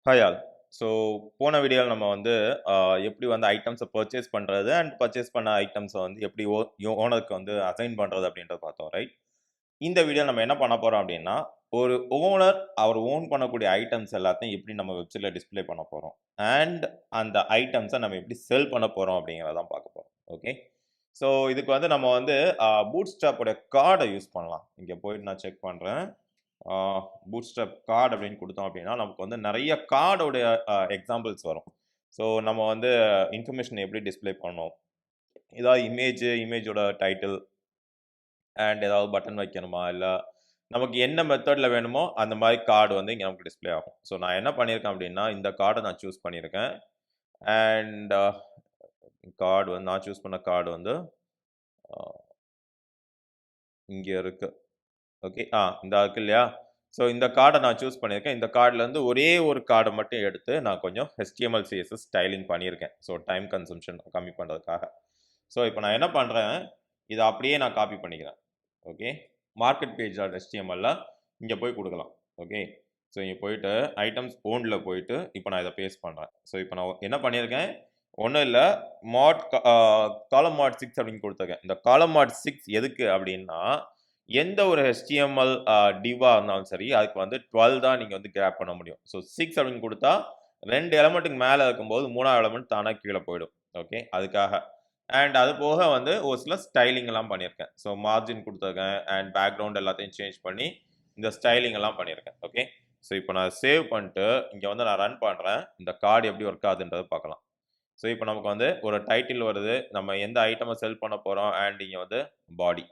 Hi all. So போன வீடியோல நம்ம வந்து எப்படி வந்து ஐட்டம்ஸ பர்ச்சேஸ் பண்றது அண்ட் பர்ச்சேஸ் பண்ண ஐட்டம்ஸ வந்து எப்படி ஓனருக்கு வந்து அசைன் பண்றது அப்படின்றத பார்த்தோம் ரைட்? இந்த வீடியோ நம்ம என்ன பண்ண போறோம் அப்படின்னா, ஒரு ஓனர் அவர் ஓன் பண்ணக்கூடிய ஐட்டம்ஸ் எல்லாத்தையும் எப்படி நம்ம வெப்சைட்ல டிஸ்ப்ளே பண்ண போறோம். அண்ட் அந்த ஐட்டம்ஸ நம்ம எப்படி செல் பண்ண போறோம் அப்படிங்கிறத தான் பார்க்க போறோம். ஓகே. ஸோ இதுக்கு வந்து நம்ம வந்து பூட்ஸ்ட்ராப் உடைய கார்ட யூஸ் பண்ணலாம். இங்க போயிட்டு நான் செக் பண்றேன். பூட்ஸ்ட்ராப் கார்டு அப்படின்னு குடுத்தோம் அப்படின்னா, நமக்கு வந்து நெறைய கார்டோடைய எக்ஸாம்பிள்ஸ் வரும். ஸோ நம்ம வந்து இன்ஃபர்மேஷன் எப்படி டிஸ்ப்ளே பண்ணணும். ஏதாவது இமேஜோட டைட்டில் அண்ட் ஏதாவது பட்டன் வைக்கணுமா? இல்ல நமக்கு என்ன மெத்தட்ல வேணுமோ, அந்த மாரி கார்டு வந்து இங்க நமக்கு டிஸ்ப்ளே ஆகும். ஸோ நான் என்ன பண்ணியிருக்கேன் அப்படின்னா, இந்த கார்ட நான் சூஸ் பண்ணியிருக்கேன். அண்ட் கார்டு வந்து நான் சூஸ் பண்ண கார்டு வந்து அ இங்க இருக்கு. ஓகே. இந்தா இருக்கு இல்லையா? ஸோ இந்த கார்ட நான் சூஸ் பண்ணியிருக்கேன். இந்த கார்ட்லருந்து ஒரே ஒரு கார்ட மட்டும் எடுத்து நான் கொஞ்சம் HTML, CSS ஸ்டைலிங் பண்ணியிருக்கேன். ஸோ டைம் கன்சம்ப்ஷன் கம்மி பண்றதுக்காக. ஸோ இப்போ நான் என்ன பண்றேன், இத அப்படியே நான் காப்பி பண்ணிக்கிறேன். ஓகே. மார்க்கெட் பேஜ் டாட் HTMLல இங்க போய் குடுக்கலாம். ஓகே. ஸோ இங்க போயிட்டு ஐட்டம்ஸ் ஓன்ல போயிட்டு இப்போ நான் இத பேஸ்ட் பண்றேன். ஸோ இப்போ நான் என்ன பண்ணியிருக்கேன், ஒண்ணும் இல்ல மாட் காலம் மாட் 6 அப்படின்னு குடுத்துருக்கேன். இந்த காலம் மாட் 6 எதுக்கு அப்படின்னா, எந்த ஒரு HTML டிவ்வா இருந்தாலும் சரி, அதுக்கு வந்து 12 தான் நீங்க வந்து கிராப் பண்ண முடியும். ஸோ 6 அப்படின்னு குடுத்தா 2 எலமென்ட்க்கு மேல இருக்கும்போது 3வது எலமென்ட் தானா கீழ போயிடும். ஓகே. அதுக்காக. அண்ட் அது போக வந்து ஒரு சில ஸ்டைலிங் எல்லாம் பண்ணியிருக்கேன். ஸோ மார்ஜின் குடுத்துருக்கேன் அண்ட் பேக்கிரவுண்ட் எல்லாத்தையும் சேஞ்ச் பண்ணி இந்த ஸ்டைலிங் எல்லாம் பண்ணியிருக்கேன். ஓகே. ஸோ இப்போ நான் சேவ் பண்ணிட்டு இங்க வந்து நான் ரன் பண்றேன். இந்த கார்ட் எப்படி ஒர்க் ஆகுதுன்றத பார்க்கலாம். ஸோ இப்போ நமக்கு வந்து ஒரு டைட்டில் வருது. நம்ம எந்த ஐட்டம செல் பண்ண போறோம் அண்ட் இங்க வந்து பாடி.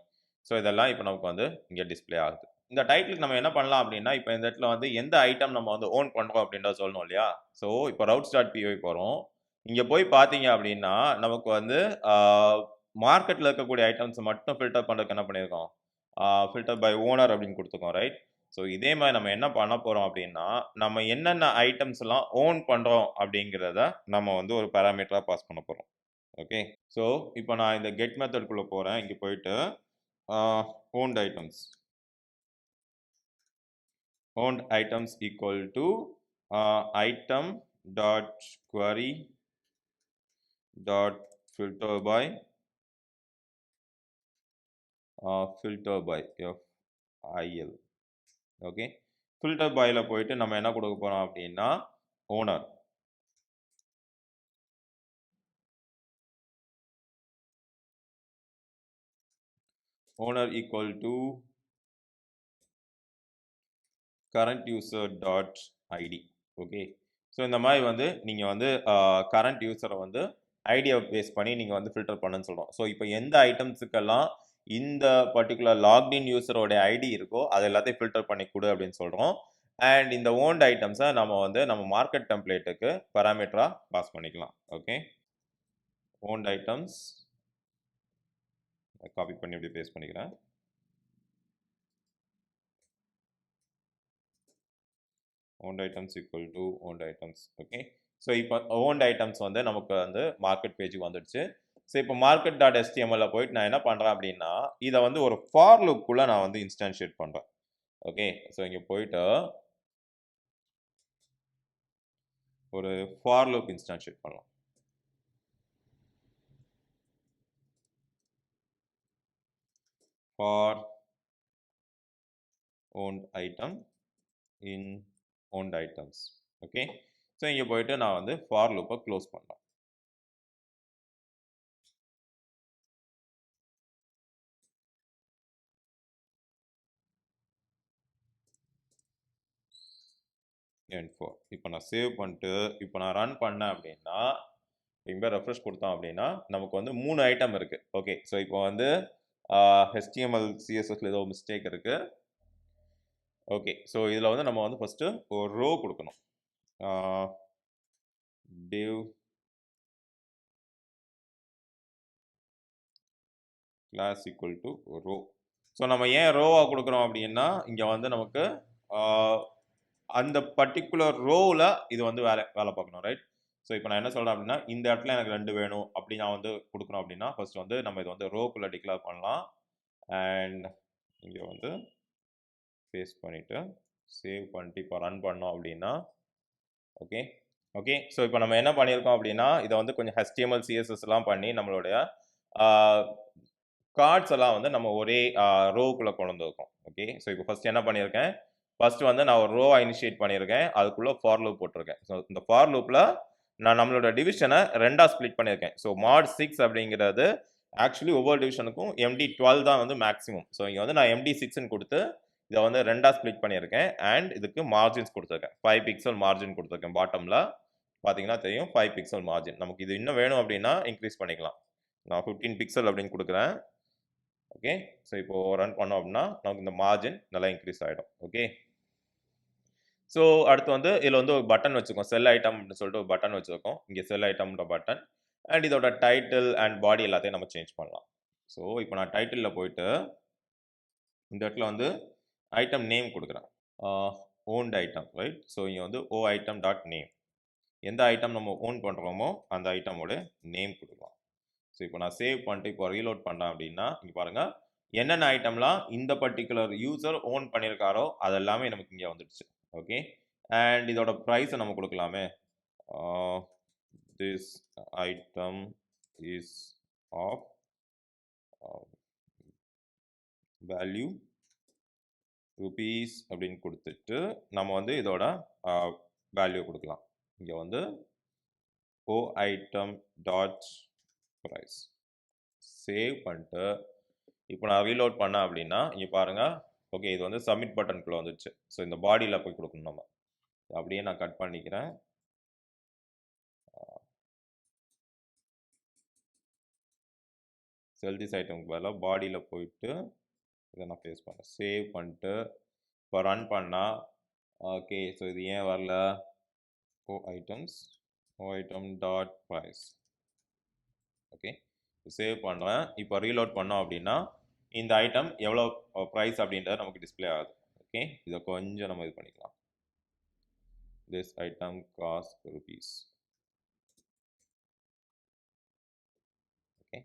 ஸோ இதெல்லாம் இப்போ நமக்கு வந்து இங்க டிஸ்ப்ளே ஆகுது. இந்த டைட்டிலுக்கு நம்ம என்ன பண்ணலாம் அப்டின்னா, இப்போ இந்த இடத்துல வந்து எந்த ஐட்டம் நம்ம வந்து ஓன் பண்றோம் அப்டின்றத சொல்லணும் இல்லையா? ஸோ இப்போ routes.py போறோம். இங்க போய் பார்த்தீங்க அப்டின்னா, நமக்கு வந்து ஆ மார்க்கெட்ல இருக்கக்கூடிய ஐட்டம்ஸ மட்டும் ஃபில்டர் பண்றதுக்கு என்ன பண்ணியிருக்கோம், ஃபில்டர் பை ஓனர் அப்டின்னு குடுத்துருக்கோம் ரைட்? ஸோ இதே மாரி நம்ம என்ன பண்ண போறோம் அப்டின்னா, நம்ம என்னென்ன ஐட்டம்ஸ்லாம் ஓன் பண்றோம் அப்டிங்கிறத நம்ம வந்து ஒரு பாராமீட்டரா பாஸ் பண்ண போறோம். ஓகே. ஸோ இப்போ நான் இந்த கெட் மெத்தட்குள்ள போறேன். இங்க போயிட்டு ஆ owned items. owned items equal to item dot query dot filter by filter by FIL. Okay. filter byல போயிட்டு நம்ம என்ன கொடுக்க போறோம் அப்படின்னா owner. owner equal to current user dot id. Okay. So இந்த மாதிரி வந்து நீங்க வந்து கரண்ட் யூசரை வந்து ஐடியா பேஸ் பண்ணி நீங்க வந்து ஃபில்டர் பண்ணுன்னு சொல்றோம். ஸோ இப்போ எந்த ஐட்டம்ஸுக்கெல்லாம் இந்த பர்ட்டிகுலர் லாக்டின் யூசரோட ஐடி இருக்கோ அது எல்லாத்தையும் ஃபில்டர் பண்ணி கொடு அப்படின்னு சொல்றோம். அண்ட் இந்த ஓன்ட் ஐட்டம்ஸை நம்ம வந்து நம்ம மார்க்கெட் டெம்ப்ளேட்டுக்கு பாராமீட்டரா பாஸ் பண்ணிக்கலாம். ஓகே. ஓன்ட் ஐட்டம்ஸ் காப்பி பண்ணி இப்படி பேஸ்ட் பண்ணிக்கிறேன். owned items equal to owned items. Okay. So இப்போ owned items வந்து நமக்கு வந்து மார்க்கெட் பேஜுக்கு வந்துடுச்சு. ஸோ இப்போ மார்க்கெட் டாட் எஸ்டிஎம்எல்ல போயிட்டு நான் என்ன பண்ணுறேன் அப்படின்னா, இதை வந்து ஒரு ஃபார் லுக்குள்ள நான் வந்து இன்ஸ்டான்ஷியேட் பண்ணுறேன். ஓகே. ஸோ இங்கே போயிட்டு ஒரு ஃபார் லுக் இன்ஸ்டான்ஷியேட் பண்ணலாம். For owned item in owned items. Okay. So இங்கே போயிட்டு நான் வந்து ஃபார் லூப்பை க்ளோஸ் பண்ணலாம். இப்போ நான் சேவ் பண்ணிட்டு இப்போ நான் ரன் பண்ணேன் அப்படின்னா இங்கே ரெஃப்ரெஷ் கொடுத்தோம் அப்படின்னா நமக்கு வந்து 3 ஐட்டம் இருக்கு. ஓகே. ஸோ இப்போ வந்து HTML CSSல ஏதோ மிஸ்டேக் இருக்கு. ஓகே. ஸோ இதில் வந்து நம்ம வந்து ஃபர்ஸ்ட் ஒரு ரோ கொடுக்கணும். div class equal to row. So நம்ம ஏன் ரோவா கொடுக்குறோம் அப்படின்னா இங்க வந்து நமக்கு அந்த பர்டிகுலர் ரோவில் இது வந்து வேலை பார்க்கணும் ரைட்? ஸோ இப்போ நான் என்ன சொல்கிறேன் அப்படின்னா இந்த இடத்துல எனக்கு 2 வேணும் அப்படி நான் வந்து கொடுக்குறோம் அப்படின்னா ஃபர்ஸ்ட் வந்து நம்ம இது வந்து ரோக்குள்ளே டிக்ளேர் பண்ணலாம். அண்ட் இங்கே வந்து பேஸ்ட் பண்ணிவிட்டு சேவ் பண்ணிட்டு இப்போ ரன் பண்ணோம் அப்படின்னா ஓகே ஓகே. ஸோ இப்போ நம்ம என்ன பண்ணியிருக்கோம் அப்படின்னா, இதை வந்து கொஞ்சம் HTML CSSலாம் பண்ணி நம்மளுடைய கார்ட்ஸ் எல்லாம் வந்து நம்ம ஒரே ரோக்குள்ளே கொண்டு வந்திருக்கோம். ஓகே. ஸோ இப்போ ஃபர்ஸ்ட் என்ன பண்ணியிருக்கேன், ஃபர்ஸ்ட் வந்து நான் ஒரு ரோவா இனிஷியேட் பண்ணியிருக்கேன். அதுக்குள்ள ஃபார் லூப் போட்டிருக்கேன். ஸோ இந்த ஃபார் லூப்ல நான் நம்மளோட டிவிஷனை 2ஆ ஸ்ப்ளிட் பண்ணியிருக்கேன். ஸோ mod 6 அப்படிங்கிறது ஆக்சுவலி ஒவ்வொரு டிவிஷனுக்கும் MD12 தான் வந்து மேக்ஸிமம். ஸோ இங்கே வந்து நான் MD6ன்னு கொடுத்து இதை வந்து 2ஆ ஸ்ப்ளிட் பண்ணியிருக்கேன். அண்ட் இதுக்கு மார்ஜின்ஸ் கொடுத்துருக்கேன். 5 பிக்சல் மார்ஜின் கொடுத்துருக்கேன். பாட்டமில் பார்த்தீங்கன்னா தெரியும் 5 பிக்சல் மார்ஜின். நமக்கு இது இன்னும் வேணும் அப்படின்னா இன்க்ரீஸ் பண்ணிக்கலாம். நான் 15 பிக்சல் அப்படின்னு கொடுக்குறேன். ஓகே. ஸோ இப்போ ரன் பண்ணோம் அப்படின்னா நமக்கு இந்த மார்ஜின் நல்லா இன்க்ரீஸ் ஆகிடும். ஓகே. ஸோ அடுத்து வந்து இதில் வந்து ஒரு பட்டன் வச்சுருக்கோம். செல் ஐட்டம் அப்படின்னு சொல்லிட்டு ஒரு பட்டன் வச்சுருக்கோம். இங்கே செல் ஐட்டம்ன்ற பட்டன் அண்ட் இதோட டைட்டில் அண்ட் பாடி எல்லாத்தையும் நம்ம சேஞ்ச் பண்ணலாம். ஸோ இப்போ நான் டைட்டிலில் போயிட்டு இந்த இடத்துல வந்து ஐட்டம் நேம் கொடுக்குறேன். Owned item right. ஸோ இங்கே வந்து ஓ ஐட்டம் டாட் நேம். எந்த ஐட்டம் நம்ம ஓன் பண்ணுறோமோ அந்த ஐட்டமோட நேம் கொடுக்கலாம். ஸோ இப்போ நான் சேவ் பண்ணிட்டு இப்போ ரீலோட் பண்ணேன் அப்படின்னா இங்கே பாருங்கள் என்னென்ன ஐட்டம்லாம் இந்த பர்டிகுலர் யூசர் ஓன் பண்ணியிருக்காரோ அதெல்லாமே நமக்கு இங்கே வந்துடுச்சு. ஓகே. அண்ட் இதோட ப்ரைஸை நம்ம கொடுக்கலாமே. This item is of value rupees அப்படின்னு கொடுத்துட்டு நம்ம வந்து இதோட வேல்யூ கொடுக்கலாம். இங்கே வந்து O item dot price save பண்ணிட்டு இப்போ நான் ரீலோட் பண்ணேன் அப்படின்னா இங்கே பாருங்கள். ஓகே. இது வந்து சப்மிட் பட்டனுக்குள்ளே வந்துச்சு. ஸோ இந்த பாடியில் போய் கொடுக்கணும் நம்ம. அப்படியே நான் கட் பண்ணிக்கிறேன். செல் திஸ் ஐட்டமுக்கு பதிலாக பாடியில் போயிட்டு இதை நான் பேஸ்ட் பண்ணேன். சேவ் பண்ணிட்டு இப்போ ரன் பண்ணால் ஓகே. ஸோ இது ஏன் வரல, O item dot price. Okay. Save பண்ணுறேன். இப்போ ரீலோட் பண்ணோம் அப்படின்னா இந்த ஐட்டம் எவ்வளோ ப்ரைஸ் அப்படின்றது நமக்கு டிஸ்பிளே ஆகுது. ஓகே. இதை கொஞ்சம் நம்ம இது பண்ணிக்கலாம். This item cost rupees. Okay.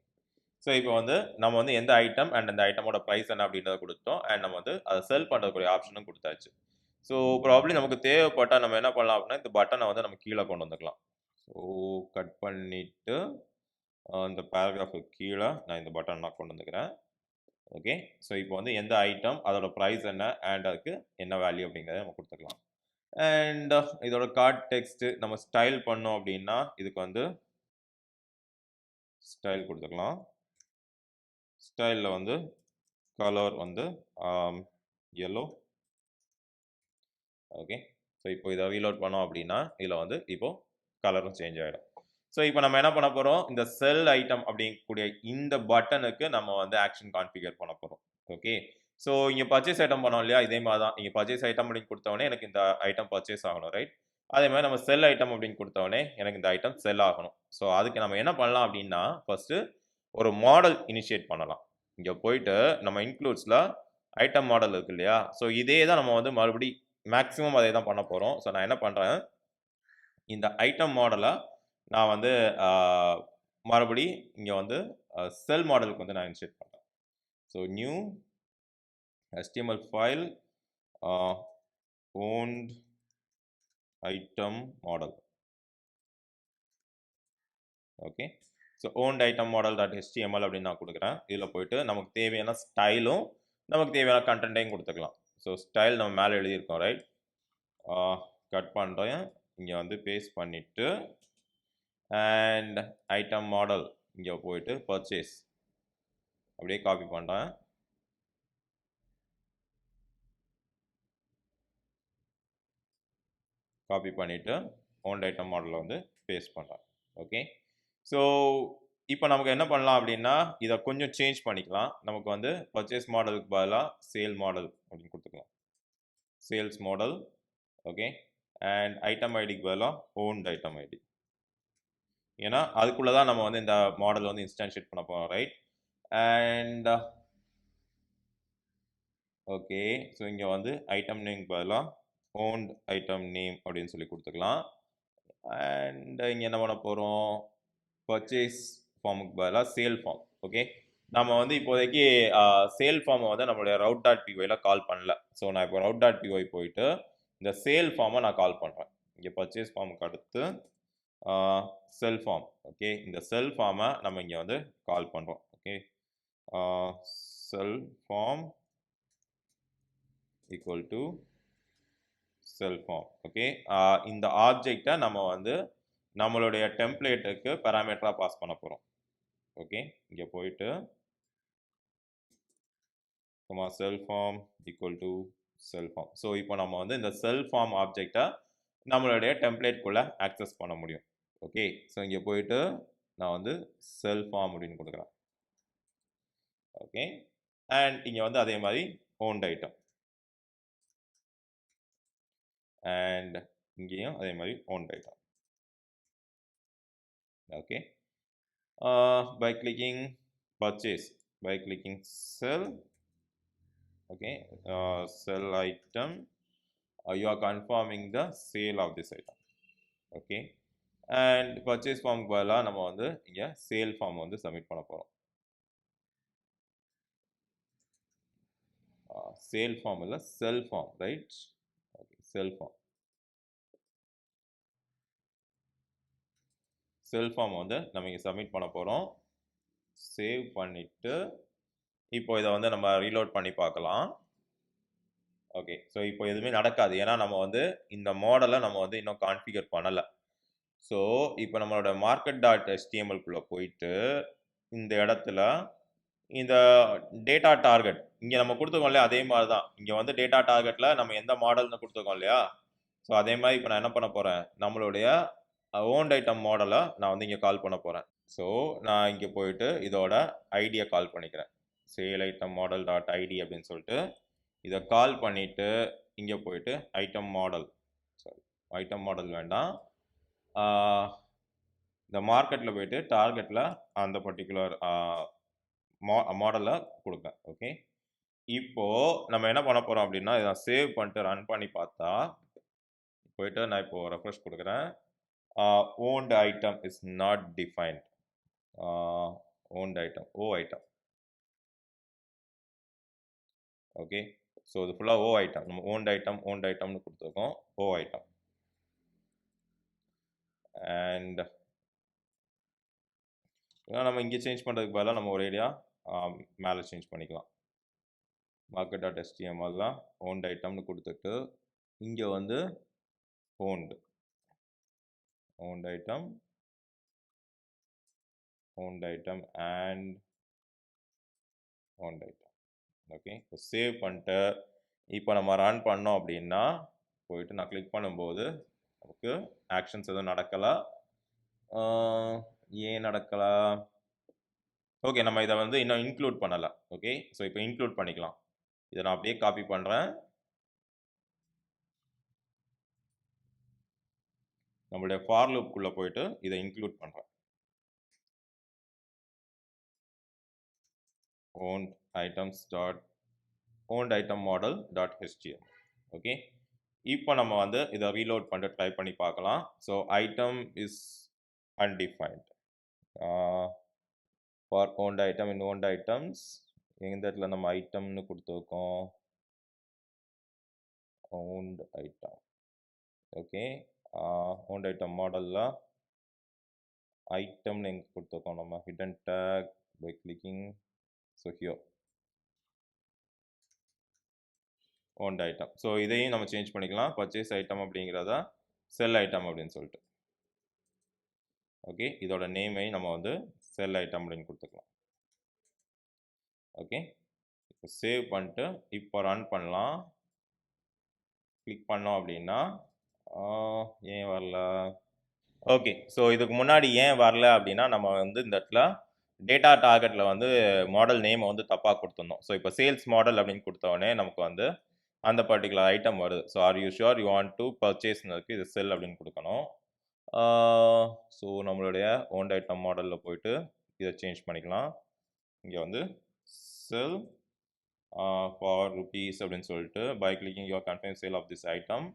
So இப்போ வந்து நம்ம வந்து எந்த ஐட்டம் அண்ட் அந்த ஐட்டமோட ப்ரைஸ் என்ன அப்படின்றத கொடுத்தோம். அண்ட் நம்ம வந்து அதை செல் பண்ணுறதுக்குரிய ஆப்ஷனும் கொடுத்தாச்சு. ஸோ ப்ராப்ளி நமக்கு தேவைப்பட்டால் நம்ம என்ன பண்ணலாம் அப்படின்னா இந்த பட்டனை வந்து நம்ம கீழே கொண்டு வந்துக்கலாம். ஸோ கட் பண்ணிவிட்டு இந்த பேராகிராஃபுக்கு கீழே நான் இந்த பட்டன் நான் கொண்டு வந்துக்கிறேன். ஓகே. ஸோ இப்போ வந்து எந்த ஐட்டம் அதோட ப்ரைஸ் என்ன அண்ட் அதுக்கு என்ன வேல்யூ அப்படிங்கிறத நம்ம கொடுத்துக்கலாம். அண்ட் இதோட கார்ட் டெக்ஸ்ட் நம்ம ஸ்டைல் பண்ணோம் அப்படின்னா இதுக்கு வந்து ஸ்டைல் கொடுத்துக்கலாம். ஸ்டைலில் வந்து கலர் வந்து yellow. ஓகே. ஸோ இப்போ இதை ரீலோட் பண்ணோம் அப்படின்னா இதில் வந்து இப்போது கலரும் சேஞ்ச் ஆகிடும். ஸோ இப்போ நம்ம என்ன பண்ண போகிறோம், இந்த செல் ஐட்டம் அப்படிங்கக்கூடிய இந்த பட்டனுக்கு நம்ம வந்து ஆக்ஷன் கான்ஃபிகர் பண்ண போகிறோம். ஓகே. ஸோ இங்கே பர்ச்சேஸ் ஐட்டம் பண்ணோம் இல்லையா, இதே மாதிரி தான். இங்கே பர்ச்சேஸ் ஐட்டம் அப்படின்னு கொடுத்தவொடனே எனக்கு இந்த ஐட்டம் பர்ச்சேஸ் ஆகணும் ரைட். அதே மாதிரி நம்ம செல் ஐட்டம் அப்படின்னு கொடுத்தவொடனே எனக்கு இந்த ஐட்டம் செல் ஆகணும். ஸோ அதுக்கு நம்ம என்ன பண்ணலாம் அப்படின்னா ஃபர்ஸ்ட்டு ஒரு மாடல் இனிஷியேட் பண்ணலாம். இங்கே போயிட்டு நம்ம இன்க்ளூட்ஸில் ஐட்டம் மாடல் இருக்கு இல்லையா, ஸோ இதே தான் நம்ம வந்து மறுபடி மேக்ஸிமம் அதே தான் பண்ண போகிறோம். ஸோ நான் என்ன பண்ணுறேன், இந்த ஐட்டம் மாடலை நான் வந்து மறுபடி இங்கே வந்து செல் மாடலுக்கு வந்து நான் இன்சர்ட் பண்ணுறேன். So new HTML file won't item model. Okay. So won't item model dot HTML அப்படின்னு நான் கொடுக்குறேன். இதில் போயிட்டு நமக்கு தேவையான ஸ்டைலும் நமக்கு தேவையான கண்டென்ட்டையும் கொடுத்துக்கலாம். ஸோ ஸ்டைல் நம்ம மேலே எழுதியிருக்கோம் ரைட். கட் பண்ணுறேன். இங்கே வந்து பேஸ்ட் பண்ணிவிட்டு அண்ட் ஐட்டம் மாடல் இங்கே போயிட்டு பர்ச்சேஸ் அப்படியே காப்பி பண்ணுறேன். காப்பி பண்ணிவிட்டு ஓன்ட் ஐட்டம் மாடலில் வந்து பேஸ்ட் பண்ணுறேன். ஓகே. ஸோ இப்போ நமக்கு என்ன பண்ணலாம் அப்படின்னா இதை கொஞ்சம் சேஞ்ச் பண்ணிக்கலாம். நமக்கு வந்து பர்ச்சேஸ் மாடலுக்கு பதிலாக சேல் மாடல் அப்படின்னு கொடுத்துக்கலாம். Sales model. Okay. And item ஐடிக்கு பதிலாக ஓன்ட் ஐட்டம் ஐடி. ஏன்னா அதுக்குள்ளே தான் நம்ம வந்து இந்த மாடல் வந்து இன்ஸ்டான்ஷியேட் பண்ண போகிறோம் ரைட். And okay. ஸோ இங்கே வந்து ஐட்டம் நேம்க்கு பதிலாக ஓன்ட் ஐட்டம் நேம் அப்படின்னு சொல்லி கொடுத்துக்கலாம். அண்ட் இங்கே என்ன பண்ண போகிறோம், பர்ச்சேஸ் ஃபார்முக்கு பதிலாக சேல் ஃபார்ம். ஓகே. நம்ம வந்து இப்போதைக்கு சேல் ஃபார்மை வந்து நம்மளுடைய route.py கால் பண்ணல. ஸோ நான் இப்போ route.py போயிட்டு இந்த சேல் ஃபார்மை நான் கால் பண்ணுறேன். இங்கே பர்ச்சேஸ் ஃபார்முக்கு அடுத்து செல் ஃபார்ம். ஓகே, இந்த செல் ஃபார்மை நம்ம இங்கே வந்து கால் பண்ணுறோம். Okay, cell form equal to cell form. Okay, இந்த ஆப்ஜெக்டை நம்ம வந்து நம்மளுடைய டெம்ப்ளேட்டுக்கு பேராமீட்டராக பாஸ் பண்ண போகிறோம். ஓகே, இங்கே போயிட்டு cell form equal to cell form. So இப்போ நம்ம வந்து இந்த செல் ஃபார்ம் ஆப்ஜெக்டை நம்மளுடைய டெம்ப்ளேட்குள்ளே ஆக்சஸ் பண்ண முடியும். ஓகே, ஸோ இங்கே போயிட்டு நான் வந்து செல் ஃபார்ம் அப்படின்னு கொடுக்குறேன். ஓகே, அண்ட் இங்கே வந்து அதே மாதிரி ஓன்ட் ஐட்டம், அண்ட் இங்கேயும் அதே மாதிரி won't item. Okay, by clicking purchase, by clicking sell, okay, sell item, you are confirming the sale of this item. Okay, and purchase form பதிலா நம்ம வந்து இங்க sale form வந்து submit பண்ண போறோம். Sale form இல்ல sell form, right? Okay, sell form. Sell form வந்து நம்ம இங்க submit பண்ண போறோம். சேவ் பண்ணிட்டு இப்போ இதை வந்து நம்ம ரீலோட் பண்ணி பார்க்கலாம். ஓகே, ஸோ இப்போ எதுவுமே நடக்காது. ஏன்னா நம்ம வந்து இந்த மாடலை நம்ம வந்து இன்னும் கான்ஃபிகர் பண்ணலை. ஸோ இப்போ நம்மளோட market.html போயிட்டு இந்த இடத்துல இந்த டேட்டா டார்கெட் இங்கே நம்ம கொடுத்துருக்கோம் இல்லையா, அதே மாதிரி தான் இங்கே வந்து டேட்டா டார்கெட்டில் நம்ம எந்த மாடல்னு கொடுத்துருக்கோம் இல்லையா. ஸோ அதே மாதிரி இப்போ நான் என்ன பண்ண போகிறேன், நம்மளுடைய ஓன்ட் ஐட்டம் மாடலை நான் வந்து இங்கே கால் பண்ண போகிறேன். ஸோ நான் இங்கே போயிட்டு இதோட ஐடியை கால் பண்ணிக்கிறேன். Sale item model dot ID அப்படின்னு சொல்லிட்டு இதை கால் பண்ணிவிட்டு இங்கே போயிட்டு item model, sorry item model வேண்டாம், இந்த மார்க்கெட்டில் போயிட்டு டார்கெட்டில் அந்த பர்டிகுலர் மாடலை கொடுப்பேன். ஓகே, இப்போது நம்ம என்ன பண்ண போகிறோம் அப்படின்னா இதை சேவ் பண்ணிட்டு ரன் பண்ணி பார்த்தா போயிட்டு நான் இப்போது ரெஃப்ரெஷ் கொடுக்குறேன். Owned item is not defined. Owned item, o item. Okay, so இது ஃபுல்லாக ஓ ஐட்டம். நம்ம ஓன்ட் ஐட்டம்னு கொடுத்துருக்கோம், ஓ ஐட்டம். அண்ட் நம்ம இங்கே சேஞ்ச் பண்ணுறதுக்கு பதிலாக நம்ம ஒரு ஐடியா மேலே சேஞ்ச் பண்ணிக்கலாம். market.html ஓன்ட் ஐட்டம்னு கொடுத்துட்டு இங்கே வந்து won't item and won't item. Okay, இப்போ சேவ் பண்ணிட்டு இப்போ நம்ம ரன் பண்ணோம் அப்படின்னா போயிட்டு நான் கிளிக் பண்ணும்போது நமக்கு ஆக்ஷன்ஸ் எதுவும் நடக்கலை. ஏன் நடக்கலை? ஓகே, நம்ம இதை வந்து இன்னும் இன்க்ளூட் பண்ணலை. ஓகே, ஸோ இப்போ இன்க்ளூட் பண்ணிக்கலாம். இதை நான் அப்படியே காப்பி பண்ணுறேன். நம்மளுடைய ஃபார் லூப்குள்ளே போயிட்டு இதை இன்க்ளூட் பண்ணுறேன். Owned item model dot HTML. Okay, இப்போ நம்ம வந்து இதை ரீலோட் பண்ணிட்டு ட்ரை பண்ணி பார்க்கலாம். So item is undefined. For owned item in owned items எந்த இடத்துல நம்ம ஐட்டம்னு கொடுத்துருக்கோம், owned item. Okay, owned item மாடலில் ஐட்டம்னு எங்கே கொடுத்துருக்கோம் நம்ம, hidden tag by clicking. So here owned item. So இதையும் நம்ம சேஞ்ச் பண்ணிக்கலாம். பர்ச்சேஸ் ஐட்டம் அப்படிங்கிறத செல் ஐட்டம் அப்படின்னு சொல்லிட்டு. ஓகே, இதோட நேமையும் நம்ம வந்து செல் ஐட்டம் அப்படின்னு கொடுத்துக்கலாம். ஓகே, இப்போ சேவ் பண்ணிட்டு இப்போ ரன் பண்ணலாம். கிளிக் பண்ணோம் அப்படின்னா ஏன் வரல? ஓகே, ஸோ இதுக்கு முன்னாடி ஏன் வரல அப்படின்னா நம்ம வந்து இந்த இடத்துல டேட்டா டார்கெட்டில் வந்து மாடல் நேமை வந்து தப்பாக கொடுத்துருந்தோம். ஸோ இப்போ சேல்ஸ் மாடல் அப்படின்னு கொடுத்தோடனே நமக்கு வந்து அந்த பர்டிகுலர் ஐட்டம் வருது. So are you sure you want to பர்ச்சேஸ்னு இருக்குது, இது செல் அப்படின்னு கொடுக்கணும். ஸோ நம்மளுடைய ஓன்ட் ஐட்டம் மாடலில் போயிட்டு இதை சேஞ்ச் பண்ணிக்கலாம். இங்கே வந்து செல் ஃபார் ருபீஸ் அப்படின்னு சொல்லிட்டு by clicking your confirm sale of this item.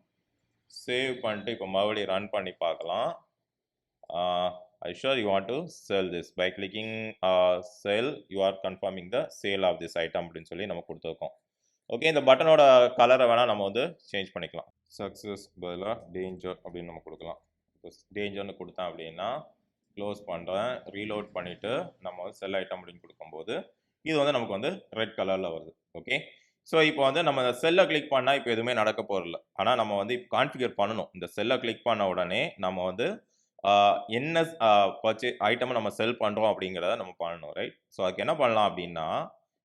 Save பண்ணிட்டு இப்போ மறுபடியும் ரன் பண்ணி பார்க்கலாம். I sure you want to sell this. By clicking sell, you are confirming the sale of this item அப்படின்னு சொல்லி நம்ம கொடுத்துருக்கோம். ஓகே, இந்த பட்டனோட கலரை வேணால் நம்ம வந்து சேஞ்ச் பண்ணிக்கலாம். சக்ஸஸ் பதிலாக டேஞ்சர் அப்படின்னு நம்ம கொடுக்கலாம். இப்போ டேஞ்சர்னு கொடுத்தேன் அப்படின்னா க்ளோஸ் பண்ணுறேன், ரீலோட் பண்ணிவிட்டு நம்ம வந்து செல் ஐட்டம் அப்படின்னு கொடுக்கும்போது இது வந்து நமக்கு வந்து ரெட் கலரில் வருது. ஓகே, ஸோ இப்போ வந்து நம்ம இந்த செல்லை கிளிக் பண்ணால் இப்போ எதுவுமே நடக்க போகிறதில்ல. ஆனால் நம்ம வந்து இப்போ கான்ஃபிகர் பண்ணணும். இந்த செல்லை கிளிக் பண்ண உடனே நம்ம வந்து என்ன ஐட்டமை நம்ம செல் பண்ணுறோம் அப்படிங்கிறத நம்ம பண்ணணும், ரைட்? ஸோ அதுக்கு என்ன பண்ணலாம் அப்படின்னா,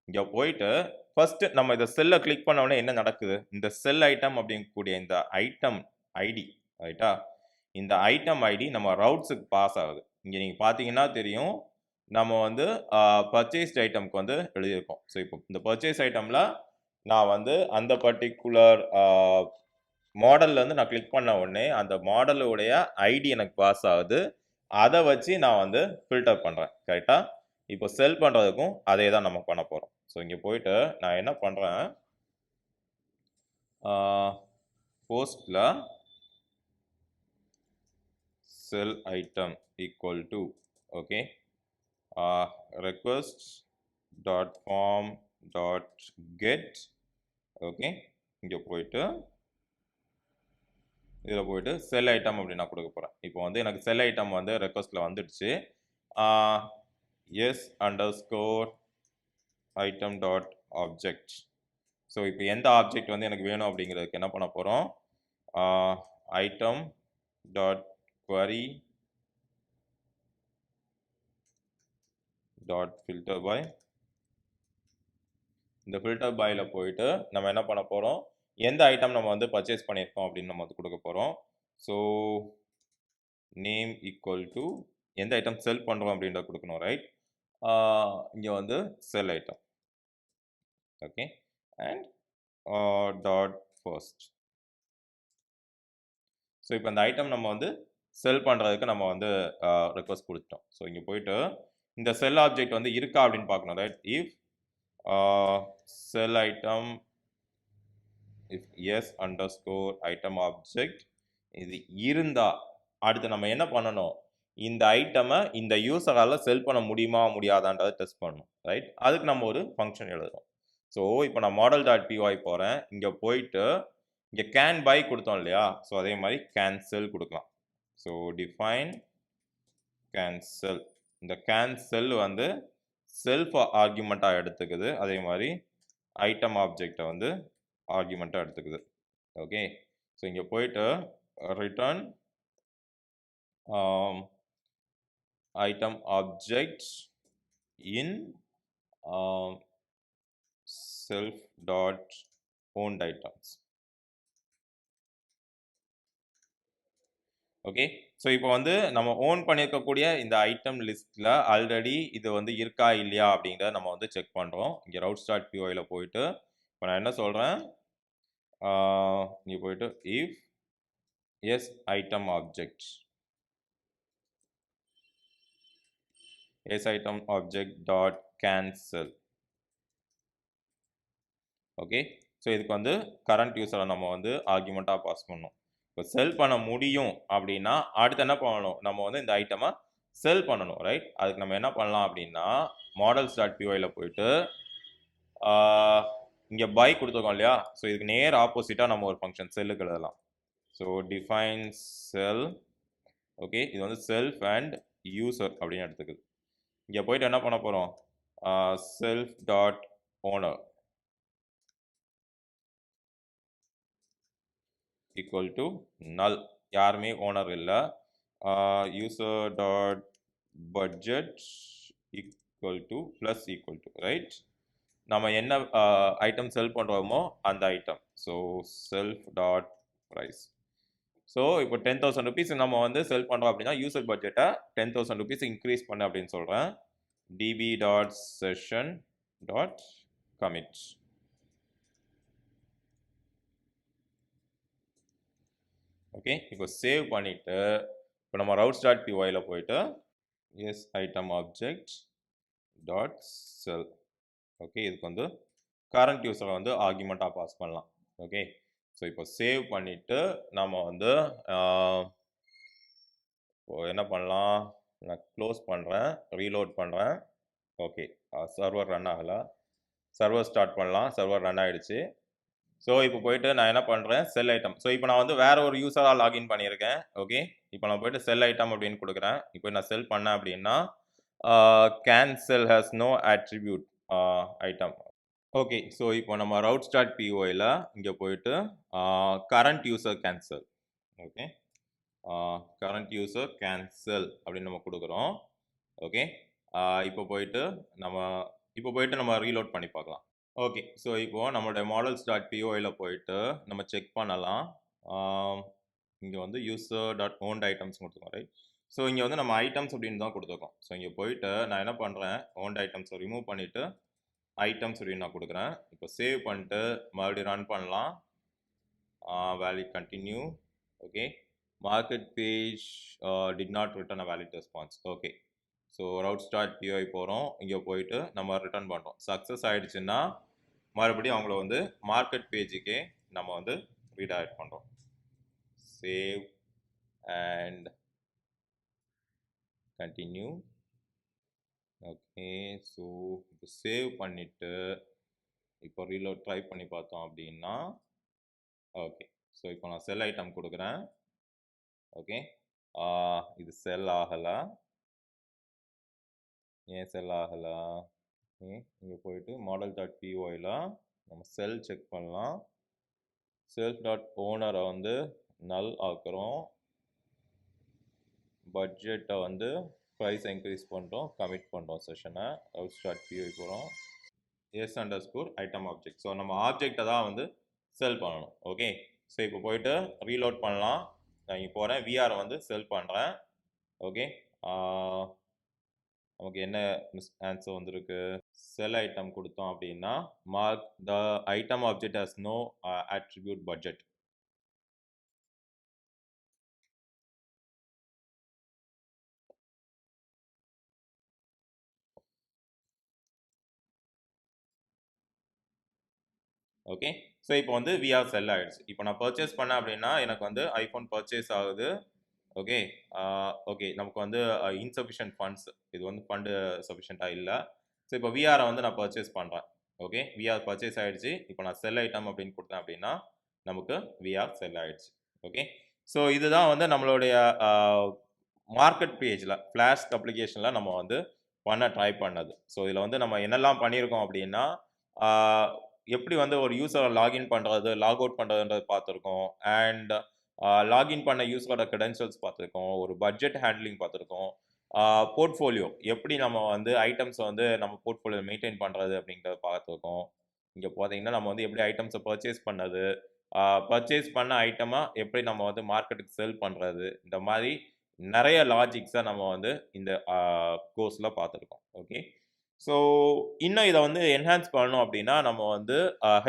இங்கே போயிட்டு ஃபர்ஸ்ட் நம்ம இந்த செல்லை கிளிக் பண்ண உடனே என்ன நடக்குது, இந்த செல் ஐட்டம் அப்படிங்கக்கூடிய இந்த ஐட்டம் ஐடி, ரைட்டா? இந்த ஐட்டம் ஐடி நம்ம ரவுட்ஸுக்கு பாஸ் ஆகுது. இங்கே நீங்கள் பார்த்தீங்கன்னா தெரியும், நம்ம வந்து பர்ச்சேஸ்ட் ஐட்டம்க்கு வந்து எழுதியிருக்கோம். ஸோ இப்போ இந்த பர்ச்சேஸ் ஐட்டமில் நான் வந்து அந்த பர்டிகுலர் மாடல்லேருந்து நான் கிளிக் பண்ண உடனே அந்த மாடலுடைய ஐடி எனக்கு பாஸ் ஆகுது. அதை வச்சு நான் வந்து ஃபில்டர் பண்ணுறேன், கரெக்டாக? இப்போ செல் பண்ணுறதுக்கும் அதே தான் நம்ம பண்ண போகிறோம். ஸோ இங்கே போயிட்டு நான் என்ன பண்ணுறேன், போஸ்ட்டில் sell item equal to okay request dot form dot get okay, இங்கே போயிட்டு இதில் போயிட்டு செல் ஐட்டம் அப்படின்னு நான் கொடுக்க போகிறேன். இப்போ வந்து எனக்கு செல் ஐட்டம் வந்து ரெக்வஸ்ட்டில் வந்துடுச்சு. S underscore item dot object. So இப்போ எந்த ஆப்ஜெக்ட் வந்து எனக்கு வேணும் அப்படிங்கிறதுக்கு என்ன பண்ண போகிறோம், item dot query dot filter by. இந்த ஃபில்டர் பையில் போயிட்டு நம்ம என்ன பண்ண போகிறோம், எந்த ஐட்டம் நம்ம வந்து பர்ச்சேஸ் பண்ணியிருக்கோம் அப்படின்னு நம்ம வந்து கொடுக்க போகிறோம். ஸோ நேம் ஈக்குவல் டு எந்த ஐட்டம் செல் பண்ணுறோம் அப்படின்றத கொடுக்கணும், ரைட்? இங்கே வந்து sell item, okay, and dot first. So இப்போ இந்த ஐட்டம் நம்ம வந்து செல் பண்ணுறதுக்கு நம்ம வந்து ரெக்வஸ்ட் கொடுத்துட்டோம். ஸோ இங்கே போயிட்டு இந்த செல் ஆப்ஜெக்ட் வந்து இருக்கா அப்படின்னு பார்க்கணும், right? If sell item if yes underscore item object இது இருந்தா அடுத்து நம்ம என்ன பண்ணணும், இந்த ஐட்டமை இந்த யூசரால செல் பண்ண முடியுமா முடியாதான்றதை டெஸ்ட் பண்ணணும், ரைட்? அதுக்கு நம்ம ஒரு ஃபங்க்ஷன் எழுதுறோம். ஸோ இப்போ நான் மாடல் டாட் பிஒய் போகிறேன். இங்கே போயிட்டு இங்கே கேன் பை கொடுத்தோம் இல்லையா, ஸோ அதே மாதிரி கேன்சல் கொடுக்கலாம். So define cancel. இந்த கேன்சல் வந்து செல்ஃப் ஆர்குமெண்ட்டாக எடுத்துக்குது, அதே மாதிரி ஐட்டம் ஆப்ஜெக்டை வந்து ஆர்குமெண்ட்டாக எடுத்துக்குது. ஓகே, ஸோ இங்கே போயிட்டு return item object in self dot won't items. Okay, so இப்போ வந்து நம்ம ஓன் பண்ணியிருக்கக்கூடிய இந்த ஐட்டம் லிஸ்ட்டில் ஆல்ரெடி இது வந்து இருக்கா இல்லையா அப்படிங்கிறத நம்ம வந்து செக் பண்ணுறோம். இங்கே ரவுட்ஸ் டாட் பிஒயில் போயிட்டு இப்போ நான் என்ன சொல்கிறேன், இங்கே போயிட்டு if S item object S item object dot cancel. Okay, so இதுக்கு வந்து கரண்ட் யூஸரை நம்ம வந்து ஆர்குமெண்ட்டாக பாஸ் பண்ணணும். இப்போ செல் பண்ண முடியும் அப்படின்னா அடுத்து என்ன பண்ணணும், நம்ம வந்து இந்த ஐட்டமை செல் பண்ணணும், ரைட்? அதுக்கு நம்ம என்ன பண்ணலாம் அப்படின்னா மாடல்ஸ் டாட் பிஒயில் போயிட்டு இங்கே பை கொடுத்துருக்கோம் இல்லையா, ஸோ இதுக்கு நேர் ஆப்போசிட்டாக நம்ம ஒரு ஃபங்க்ஷன் செல்லுக்கு எழுதலாம். ஸோ டிஃபைன் செல், ஓகே, இது வந்து செல்ஃப் அண்ட் யூசர் அப்படின்னு எடுத்துக்குது. இங்கே போயிட்டு என்ன பண்ண போகிறோம், self dot owner equal to null, யாருமே ஓனர் இல்லை. User dot budget equal to plus equal to, right? நம்ம என்ன ஐட்டம் செல் பண்ணுறோமோ அந்த item. So self dot price. So இப்போ 10,000 rupees நம்ம வந்து செல் பண்ணுறோம் அப்படின்னா யூசர் பட்ஜெட்டை 10,000 rupees இன்க்ரீஸ் பண்ண அப்படின்னு சொல்கிறேன். db dot session dot commit. Okay, இப்போ சேவ் பண்ணிவிட்டு இப்போ நம்ம ரவுட்ஸ் டாட் பிஒயில் போயிட்டு எஸ் ஐட்டம் ஆப்ஜெக்ட் டாட் செல். ஓகே, இதுக்கு வந்து கரண்ட் யூஸரை வந்து ஆர்குமெண்ட்டாக பாஸ் பண்ணலாம். ஓகே, ஸோ இப்போ சேவ் பண்ணிவிட்டு நம்ம வந்து இப்போ என்ன பண்ணலாம், நான் க்ளோஸ் பண்ணுறேன், ரீலோட் பண்ணுறேன். ஓகே, சர்வர் ரன் ஆகலை, சர்வர் ஸ்டார்ட் பண்ணலாம், சர்வர் ரன் ஆகிடுச்சு. ஸோ இப்போ போயிட்டு நான் என்ன பண்ணுறேன், செல் ஐட்டம். ஸோ இப்போ நான் வந்து வேற ஒரு யூசரா லாகின் பண்ணியிருக்கேன். ஓகே. இப்போ நான் போயிட்டு செல் ஐட்டம் அப்படின்னு குடுக்குறேன். இப்போ நான் செல் பண்ணேன் அப்படின்னா, cancel has no attribute item. Okay. So இப்போ நம்ம routes.pyல இங்க போயிட்டு current user cancel. Okay. Current user cancel அப்படின்னு நம்ம குடுக்குறோம். ஓகே. இப்போ போயிட்டு நம்ம ரீலோட் பண்ணி பார்க்கலாம். ஓகே. ஸோ இப்போ நம்மளுடைய models.pyல போயிட்டு நம்ம செக் பண்ணலாம். இங்க வந்து user.owned items குடுத்துருக்கோம் ரைட். ஸோ இங்க வந்து நம்ம ஐட்டம்ஸ் அப்படின்னு தான் குடுத்துருக்கோம். ஸோ இங்க போயிட்டு நான் என்ன பண்றேன், owned items ரிமூவ் பண்ணிட்டு ஐட்டம்ஸ் அப்படின்னு நான் குடுக்குறேன். இப்போ சேவ் பண்ணிட்டு மறுபடியும் ரன் பண்ணலாம். Valid continue. Okay. Market page did not return a valid response. Okay. So routes.py போறோம். இங்க போயிட்டு நம்ம ரிட்டர்ன் பண்றோம். சக்சஸ் ஆயிடுச்சுன்னா மறுபடியும் அவங்கள வந்து மார்க்கெட் பேஜுக்கே நம்ம வந்து ரீடைரக்ட் பண்றோம். Save and continue. Okay. So இப்போ சேவ் பண்ணிட்டு இப்போ ரீலோட் ட்ரை பண்ணி பார்த்தோம் அப்படின்னா ஓகே. ஸோ இப்போ நான் செல் ஐட்டம் கொடுக்குறேன். ஓகே. இது செல் ஆகல. ஏன் செல் ஆகல? இங்கே போயிட்டு model.pyல நம்ம செல் செக் பண்ணலாம். self.owner வந்து நல் ஆக்குறோம். பட்ஜெட்டை வந்து ப்ரைஸ் இன்க்ரீஸ் பண்ணுறோம், கமிட் பண்ணுறோம் செஷனை. routes.py போகிறோம். S underscore item object. So நம்ம ஆப்ஜெக்டை தான் வந்து செல் பண்ணணும். ஓகே. ஸோ இப்போ போயிட்டு ரீலோட் பண்ணலாம். நான் இங்கே போகிறேன், விஆரை வந்து செல் பண்ணுறேன். ஓகே. நமக்கு என்ன ஆன்சர் வந்திருக்கு, செல் ஐட்டம் கொடுத்தோம் அப்படின்னா mark the item object has no attribute budget. Okay. So இப்போ வந்து விஆர் செல் ஆயிடுச்சு. இப்போ நான் பர்ச்சேஸ் பண்ணேன் அப்படின்னா எனக்கு வந்து ஐஃபோன் பர்ச்சேஸ் ஆகுது. ஓகே. ஓகே. நமக்கு வந்து இன்சஃபிஷியன்ட் ஃபண்ட்ஸ், இது வந்து ஃபண்டு சஃபிஷியண்ட்டாக இல்லை. ஸோ இப்போ விஆரை வந்து நான் பர்ச்சேஸ் பண்ணுறேன். ஓகே. விஆர் பர்ச்சேஸ் ஆயிடுச்சு. இப்போ நான் செல் ஐட்டம் அப்படின்னு கொடுத்தேன் அப்படின்னா நமக்கு விஆர் செல் ஆயிடுச்சு. ஓகே. ஸோ இதுதான் வந்து நம்மளுடைய மார்க்கெட் பேஜில் ஃப்ளாஸ்க் அப்ளிகேஷனில் நம்ம வந்து பண்ண ட்ரை பண்ணது. ஸோ இதில் வந்து நம்ம என்னெல்லாம் பண்ணியிருக்கோம் அப்படின்னா எப்படி வந்து ஒரு யூசரை லாகின் பண்ணுறது, லாக் அவுட் பண்ணுறதுன்றது பார்த்துருக்கோம். அண்ட் லாகின் பண்ண யூஸரோட கிரெடென்ஷியல்ஸ் பார்த்துருக்கோம். ஒரு பட்ஜெட் ஹேண்ட்லிங் பார்த்துருக்கோம். போர்ட்ஃபோலியோ எப்படி நம்ம வந்து ஐட்டம்ஸை வந்து நம்ம போர்ட்ஃபோலியோ மெயின்டைன் பண்ணுறது அப்படிங்கிறத பார்த்துருக்கோம். இங்கே பார்த்தீங்கன்னா நம்ம வந்து எப்படி ஐட்டம்ஸை பர்ச்சேஸ் பண்ணது, பர்ச்சேஸ் பண்ண ஐட்டமாக எப்படி நம்ம வந்து மார்க்கெட்டுக்கு செல் பண்ணுறது, இந்த மாதிரி நிறைய லாஜிக்ஸை நம்ம வந்து இந்த கோர்ஸில் பார்த்துருக்கோம். ஓகே. ஸோ இன்னும் இதை வந்து என்ஹான்ஸ் பண்ணணும் அப்படின்னா நம்ம வந்து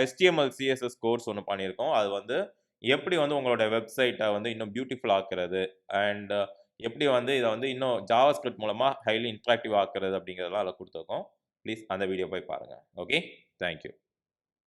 HTML CSS கோர்ஸ் ஒன்று பண்ணியிருக்கோம். அது வந்து எப்படி வந்து உங்களோட வெப்சைட்டை வந்து இன்னும் பியூட்டிஃபுல் ஆக்குறது, அண்ட் எப்படி வந்து இதை வந்து இன்னும் ஜாவாஸ்கிரிப்ட் மூலமாக ஹைலி இன்ட்ராக்டிவ் ஆக்குறது அப்படிங்கிறதெல்லாம் அதில் கொடுத்துருக்கோம். ப்ளீஸ் அந்த வீடியோ போய் பாருங்கள். ஓகே. தேங்க்யூ.